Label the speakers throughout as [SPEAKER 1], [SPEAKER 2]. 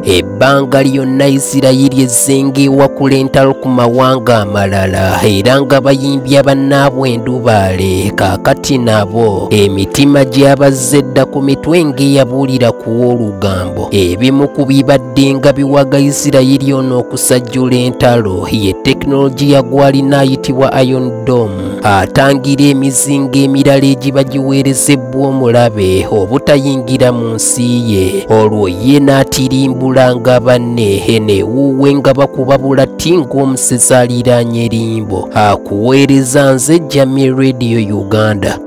[SPEAKER 1] ebbanga lyonna Isirayiri ezzengeewa ku lentalo ku mawanga amalala era nga bayimbya bannaabwe endubaale. Kaakati nabo emitima gyabazze dda ku mitwe ng'eyabuulira kuwa olugambo. Ebimu ku bibadde nga biwaga Isirayiri ono okusajjula entalo ye tekinologiya gw'alina ayitibwa Iron Dome, atangira emizinga emirala egiba giweerezebbwa omulabe obutayingira mu nsi ye. Olwo ye n'atirimbula nga banne neewuuwe nga bakuba bulatti ng'omusezi aliraanye erimbo. Akuweereza nze Jamii Radio Uganda.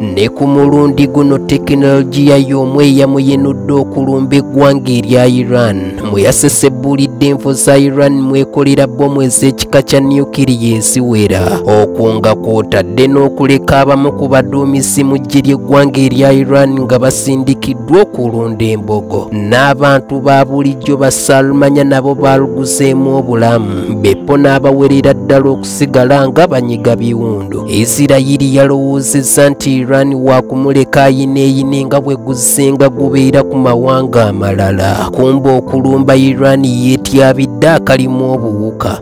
[SPEAKER 1] Ne ku mulundi guno tekinologiya y'omu eyamuyenudde okulumba eggwanga erya Iran mwe yasesebbuulidde enfu za Iran mwekolera bbomu ez'ekika kya nukiriya eziwera, okwo nga kw'otadde n'okuleka abamu ku baduumizi mu ggye ly'eggwanga erya Iran nga basindikiddwa okulunda embogo. N'abantu ba bulijjo ba Saalumanya nabo baaluguzeemu obulamu, beppo n'abawerera ddala okusigala nga banyiga biwundu. Isirayiri yalowoozezza nti Iran waakumuleka ayineeyine nga bwe guzzenga gubeera ku mawanga amalala. Kumba okulumba Iran yeetyabidde akalimu obuwuka.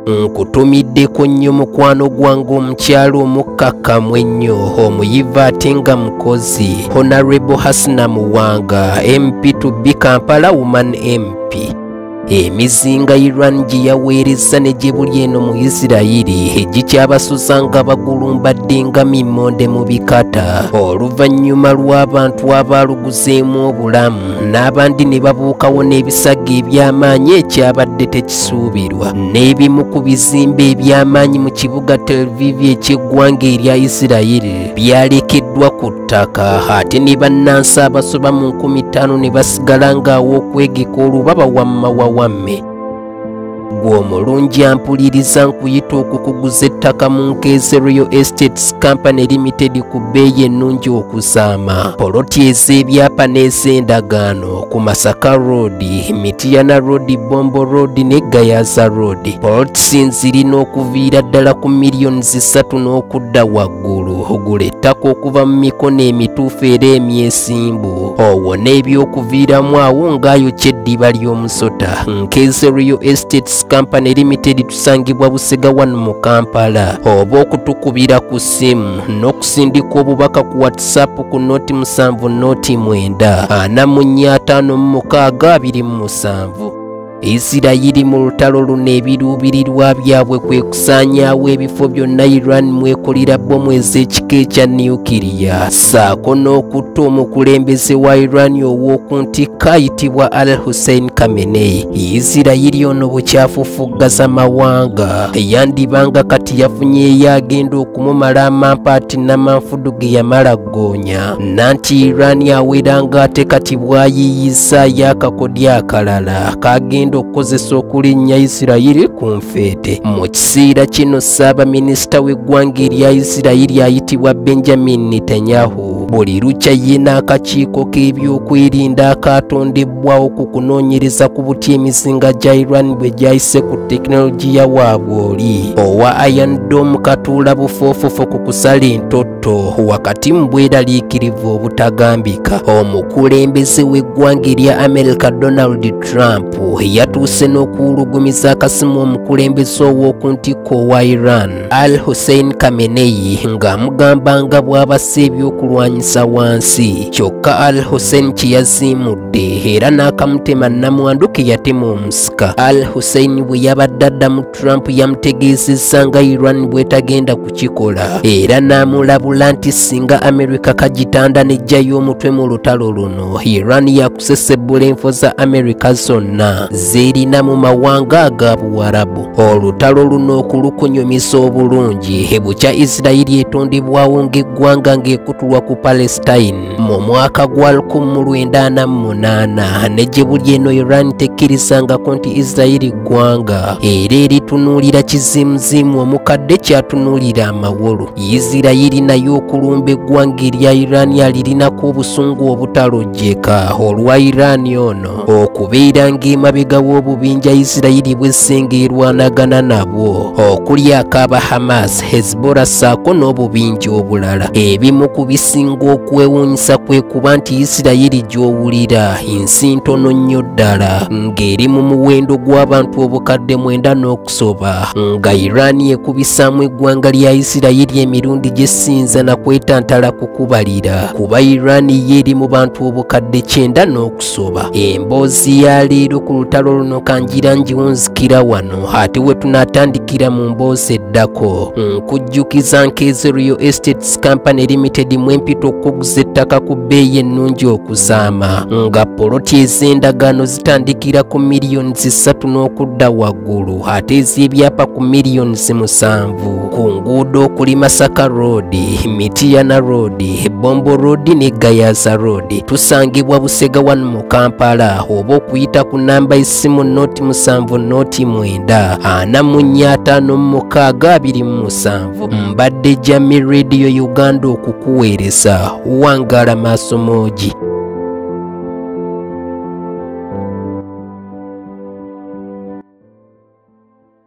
[SPEAKER 1] Nkutumiddeko nnyo mukwano gwange omukyalo omukkakkamu ennyo, omuyivu ate nga mukozi, Honorable Hasna Muwanga, MP to be Kampala Woman MP. Emizinga Iran gye yaweereza ne gye buli eno mu Isirayiri egikyabasuza nga bagulumbadde nga mimmonde mu bikata, oluvannyuma lw'abantu abaaluguzeemu obulamu n'abandi ne babuukawo n'ebisago eby'amaanyi ekyabadde tekisuubirwa. N'ebimu ku bizimbe eby'amaanyi mu kibuga Tel Aviv eky'eggwanga erya Isirayiri byalekeddwa ku ttaka, ate ne bannansi abasoba mu 5000 ne basigala ng'aw'okwegeka olubaba wamma wamme. Gwe omulungi ampuliriza nkuyita okukuguza ettaka mu Nkeeze Real Estates Company Limited ku bbeeyi ennungi okuzaama. Poloti ez'ebyapa n'ez'endagaano ku Masaka Road, Mityana Road, Bombo Road ne Gayaza Road. Poloti zirina okuviira ddala ku miliyoni 3 n'okudda waggulu. Gula ettaka okuva mu mikono emituufu era emyesimbu, owone ebyokuviiramu awo ng'ayokya eddiba ly'omusota. Nkeeze Real Estates Company Limited tusangibwa Busega wano mu Kampala. Oba okutukubira ku ssimu n'okusindika obubaka ku WhatsApp ku 0709 44526. Isirayiri mu lutalo luno ebiruubirirwa byabwe kwe kusaanyaawo ebifo byonna Iran mwekolera bbomu ez'ekika ekya nukiriya, ssaako n'okutta omukulembeze wa Iran ow'oku ntikka ayitibwa Al-Hussein Khamenei. Isirayiri ono bukyafufuggaza mawanga, yandibanga kati yafunyeeyo agenda okumumala amampaati n'amanfudu ge yamala ggoonya, nanti Iran aweranga ate kati bw'ayiiyizaayo akakodyo akalala kagenda okukozesa okulinnya Isirayiri ku nfeete. Mu kiseera kino Ssaabaminisita w'eggwanga erya Isirayiri ayitibwa Benjamin Netanyahu buli lukya ye n'akakiiko k'ebyokwerinda akatondebwawo ku kunoonyereza ku butya emizinga gya Iran bwe gyayise ku tekinologiya waabwe oli owa Iron Dome katuula bufoofofo ku kusala entotto wakati mu bweraliikirivu obutagambika. Omukulembeze w'eggwanga erya America Donald Trump yatuuse n'okuwulugumiza akasimu omukulembeze ow'oku ntikko wa Iran Al-Hussein Khamenei ng'amugamba nga bw'abassa ebyokulwanyisa wansi. Kyokka Al-Hussein kye yaziimudde era n'akamutema nnamwandu ke yatema omusika. Al-Hussein bwe yabadde addamu Trump yamutegeezezza nga Iran bw'etagenda kukikola era n'amulabula nti singa America kagitanda n'eggyayo omutwe mu lutalo luno, Iran yakusesebbula enfo za America zonna zerina mu mawanga aga Buwarabu. Olutalo luno okulukunyumisa obulungi bukya Isirayiri etondebwawo ng'eggwanga ng'ekutulwa ku Palestine mu mwaka gwa 1948 ne gye buli eno Iran tekkirizangako nti Isirayiri ggwanga era eritunuulira kizimuzimu omukadde kyatunuulira amawolu. Isirayiri nayo okulumba eggwanga erya Iran alirinako obusungu obutalojjeka olwa Iran ono okubeera ng'emabega w'obubinja Isirayiri bw'essenga erwanagana nabwo okuli akaba Hamas, Hezbollah ssaako n'obubinja obulala. Ebimu ku bisinga ag'okwewuunyisa kwe kuba nti Isirayiri gy'owulira nsi ntono nnyo ddala ng'eri mu muwendo gw'abantu obukadde 9 n'okusoba nga Iran ekubisaamu eggwanga lya Isirayiri emirundi gye ssinza na kwetantala kukubalira kuba Iran ye eri mu bantu obukadde 9 n'okusoba. Emboozi ya leero ku lutalo luno kanjira ngiwunzikira wano ate we tunaatandikira mu mboozi eddako nkujjukiza Nkeeze Real Estates Company Limited mu empito okuguza ettaka ku bbeeyi ennungi okuzaama nga poloti ez'endagaano zitandikira ku miliyoni 3 n'okudda waggulu ate ez'ebyapa ku miliyoni 7 ku nguudo okuli Masaka Road, Mityana Road, Bombo Road ne Gayaza Road. Tusangibwa Busega 1 mu Kampala oba okuyita ku namba essimu 0709 445627. Mbadde Jamii Radio Uganda okukuweereza Wangala Masomoji.